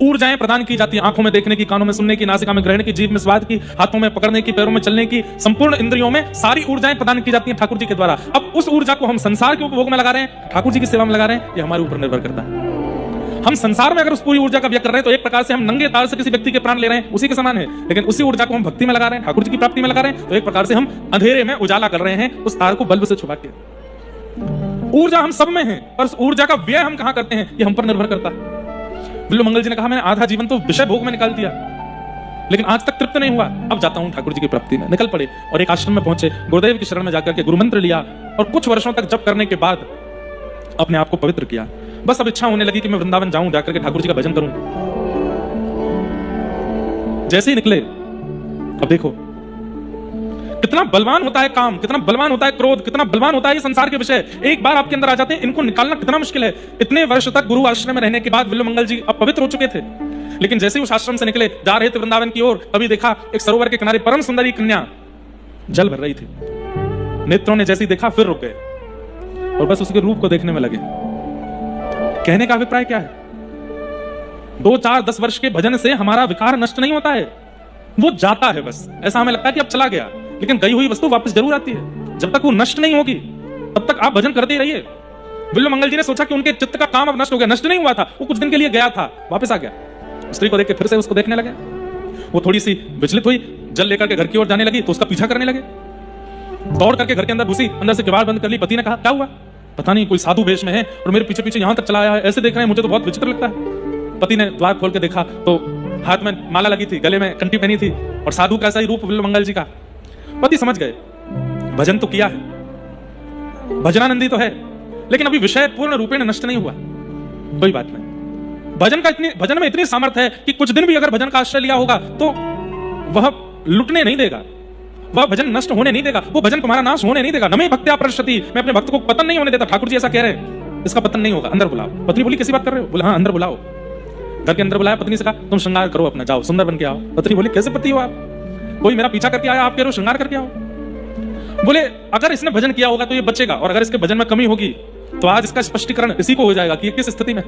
ऊर्जाएं प्रदान की जाती हैं, आंखों में देखने की, कानों में सुनने की, नासिका में ग्रहण की, जीभ में स्वाद की, हाथों में पकड़ने की, पैरों में चलने की, संपूर्ण इंद्रियों में सारी ऊर्जाएं प्रदान की जाती हैं ठाकुर जी के द्वारा। अब उस ऊर्जा को हम संसार के उपभोग में लगा रहे हैं, ठाकुर जी की सेवा में लगा रहे हैं, ये हमारे ऊपर निर्भर करता है। हम संसार में अगर उस पूरी ऊर्जा का व्यय कर रहे हैं तो एक प्रकार से हम नंगे तार से किसी व्यक्ति के प्राण ले रहे हैं, उसी के समान है। लेकिन उसी ऊर्जा को हम भक्ति में लगा रहे हैं, ठाकुर जी की प्राप्ति में लगा रहे हैं, तो एक प्रकार से हम अंधेरे में उजाला कर रहे हैं, उस तार को बल्ब से छुपा के। ऊर्जा हम सब में है, पर उस ऊर्जा का व्यय हम कहां करते हैं, ये हम पर निर्भर करता है। बिल्वमंगल जी ने कहा, मैंने आधा जीवन तो विषय भोग में निकाल दिया, लेकिन आज तक तृप्त नहीं हुआ, अब जाता हूं ठाकुर जी की प्राप्ति में। निकल पड़े और एक आश्रम में पहुंचे, गुरुदेव की शरण में जाकर के गुरु मंत्र लिया और कुछ वर्षों तक जप करने के बाद अपने आप को पवित्र किया। बस अब इच्छा होने लगी कि मैं वृंदावन जाऊं, जाकर के ठाकुर जी का भजन करूं। जैसे ही निकले, अब देखो कितना बलवान होता है काम, कितना बलवान होता है क्रोध, कितना बलवान होता है ये संसार के विषय। एक बार आपके अंदर आ जाते हैं, इनको निकालना कितना मुश्किल है। इतने वर्ष तक गुरु आश्रम में रहने के बाद बिल्वमंगल जी अब पवित्र हो चुके थे, लेकिन जैसे ही उस आश्रम से निकले, जा रहे थे वृंदावन की ओर, तभी देखा एक सरोवर के किनारे परम सुंदरी कन्या जल भर रही थी। नेत्रों ने जैसे ही देखा फिर रुक गए और बस उसके रूप को देखने में लगे। कहने का अभिप्राय क्या है? 2, 4, 10 वर्ष के भजन से हमारा विकार नष्ट नहीं होता है, वो जाता है बस। ऐसा हमें लगता है कि अब चला गया, लेकिन गई हुई वस्तु वापस जरूर आती है। जब तक वो नष्ट नहीं होगी तब तक आप भजन करते ही रहिए। बिल्वमंगल जी ने सोचा कि उनके चित्त का काम अब नष्ट हो गया, नष्ट नहीं हुआ था, वो कुछ दिन के लिए गया था, वापस आ गया। स्त्री को देख के फिर से उसको देखने लगे। वो थोड़ी सी विचलित हुई, जल लेकर के घर की ओर जाने लगी तो उसका पीछा करने लगे। दौड़ करके घर के अंदर घुसी, अंदर से किवाड़ बंद कर ली। पति ने कहा, क्या हुआ? पता नहीं, कोई साधु वेश में है और मेरे पीछे पीछे यहां तक चला आया है, ऐसे देख रहे हैं, मुझे तो बहुत विचित्र लगता है। पति ने द्वार खोल के देखा तो हाथ में माला लगी थी, गले में कंठी पहनी थी और साधु का ऐसा ही रूप बिल्वमंगल जी का। पति समझ गए, भजन तो किया है, भजनानंदी तो है, लेकिन अभी विषय पूर्ण रूपेण नष्ट नहीं हुआ। कोई बात नहीं, भजन में इतनी सामर्थ्य है कि कुछ दिन भी अगर भजन का आश्रय लिया होगा तो वह लुटने नहीं देगा, वह भजन नष्ट होने नहीं देगा, वो भजन तुम्हारा नाश होने नहीं देगा। नमे भक्त्या प्रशति, मैं अपने भक्त को पतन नहीं होने देता। ठाकुर जी ऐसा कह रहे हैं, इसका पतन नहीं होगा, अंदर बुलाओ। पत्नी बोली, कैसी बात कर रहे हो? बोला, हाँ अंदर बुलाओ। घर के अंदर बुलाया, पत्नी से कहा, तुम श्रृंगार करो अपना, जाओ सुंदर बन के आओ। पत्नी बोली, कैसे पति हो आप? कोई मेरा पीछा करके आया, आप कह रहे हो श्रृंगार करके आओ? बोले, अगर इसने भजन किया होगा तो ये बचेगा, और अगर इसके भजन में कमी होगी तो आज इसका स्पष्टीकरण इसी को हो जाएगा कि ये किस स्थिति में।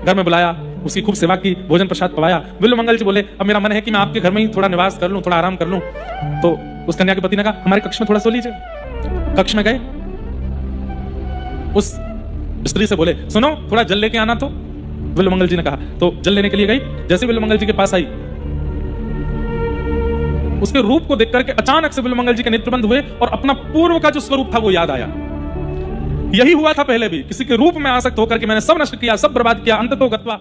घर में बुलाया, उसकी खूब सेवा की, भोजन प्रसाद पवाया। बिल्वमंगल जी बोले, अब मेरा मन है कि मैं आपके घर में ही थोड़ा निवास कर लूं, थोड़ा आराम कर लूं। तो उस कन्या के पति ने कहा, हमारे कक्ष में थोड़ा सो लीजिए। कक्ष में गए, उस स्त्री से बोले, सुनो थोड़ा जल लेके आना। तो बिल्वमंगल जी ने कहा, तो जल लेने के लिए गई। जैसे बिल्वमंगल जी के पास आई, उसके रूप को देख करके अचानक से बिल्वमंगल जी के नेत्र बंद हुए और अपना पूर्व का जो स्वरूप था वो याद आया। यही हुआ था पहले भी, किसी के रूप में आसक्त होकर के मैंने सब नष्ट किया, सब बर्बाद किया, अंततो गत्वा।